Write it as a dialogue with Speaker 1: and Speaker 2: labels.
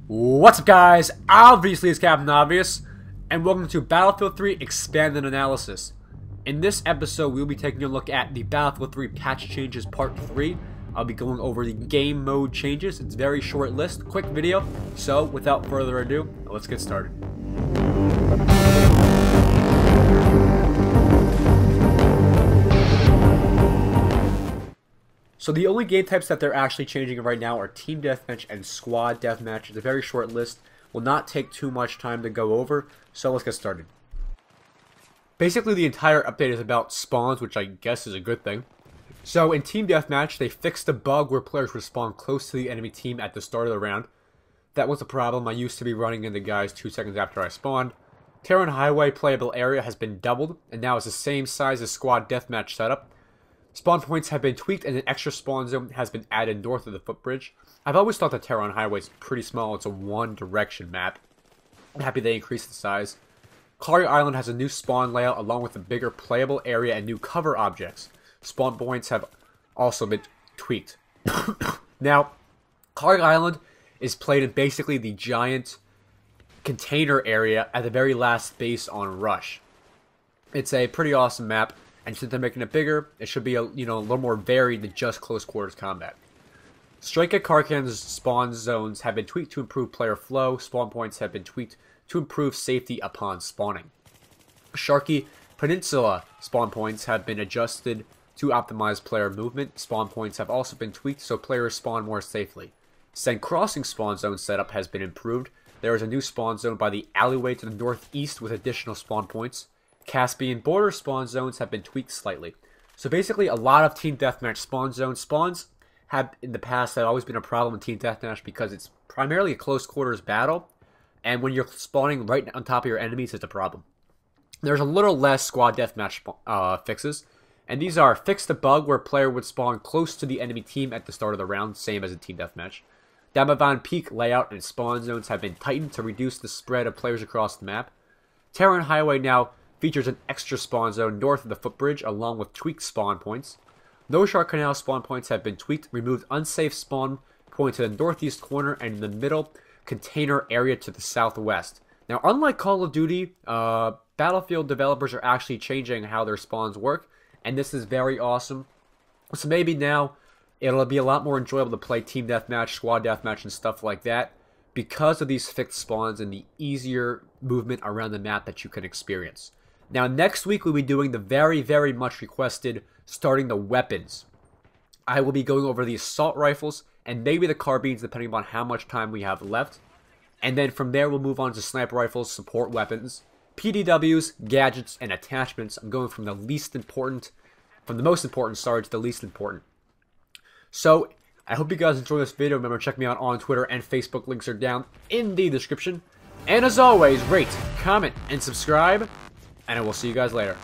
Speaker 1: What's up, guys? Obviously, it's Captain Obvious, and welcome to Battlefield 3 Expanded Analysis. In this episode, we'll be taking a look at the Battlefield 3 patch changes part 3. I'll be going over the game mode changes. It's a very short list, quick video, so without further ado, let's get started. So the only game types that they're actually changing right now are Team Deathmatch and Squad Deathmatch. It's a very short list. Will not take too much time to go over, so let's get started. Basically, the entire update is about spawns, which I guess is a good thing. So in Team Deathmatch, they fixed a bug where players would spawn close to the enemy team at the start of the round. That was a problem. I used to be running into guys 2 seconds after I spawned. Terran Highway playable area has been doubled, and now is the same size as Squad Deathmatch setup. Spawn points have been tweaked, and an extra spawn zone has been added north of the footbridge. I've always thought the Terran Highway is pretty small. It's a one-direction map. I'm happy they increased the size. Quarry Island has a new spawn layout along with a bigger playable area and new cover objects. Spawn points have also been tweaked. Now, Quarry Island is played in basically the giant container area at the very last base on Rush. It's a pretty awesome map. And since they're making it bigger, it should be a little more varied than just close quarters combat. Strike at Karkan's spawn zones have been tweaked to improve player flow. Spawn points have been tweaked to improve safety upon spawning. Sharky Peninsula spawn points have been adjusted to optimize player movement. Spawn points have also been tweaked so players spawn more safely. Sand Crossing spawn zone setup has been improved. There is a new spawn zone by the alleyway to the northeast with additional spawn points. Caspian border spawn zones have been tweaked slightly. So basically a lot of Team Deathmatch spawn zones. Spawns have in the past had always been a problem in Team Deathmatch because it's primarily a close quarters battle. And when you're spawning right on top of your enemies, it's a problem. There's a little less Squad Deathmatch fixes. And these are fix the bug where a player would spawn close to the enemy team at the start of the round, same as in Team Deathmatch. Damavan Peak layout and spawn zones have been tightened to reduce the spread of players across the map. Terran Highway now features an extra spawn zone north of the footbridge along with tweaked spawn points. No Shark Canal spawn points have been tweaked, removed unsafe spawn point to the northeast corner and in the middle container area to the southwest. Now, unlike Call of Duty, Battlefield developers are actually changing how their spawns work, and this is very awesome. So maybe now it'll be a lot more enjoyable to play Team Deathmatch, Squad Deathmatch, and stuff like that because of these fixed spawns and the easier movement around the map that you can experience. Now, next week, we'll be doing the very, very much requested starting the weapons. I will be going over the assault rifles and maybe the carbines, depending on how much time we have left. And then from there, we'll move on to sniper rifles, support weapons, PDWs, gadgets, and attachments. I'm going from the most important, to the least important. So, I hope you guys enjoyed this video. Remember, check me out on Twitter and Facebook. Links are down in the description. And as always, rate, comment, and subscribe. And I will see you guys later.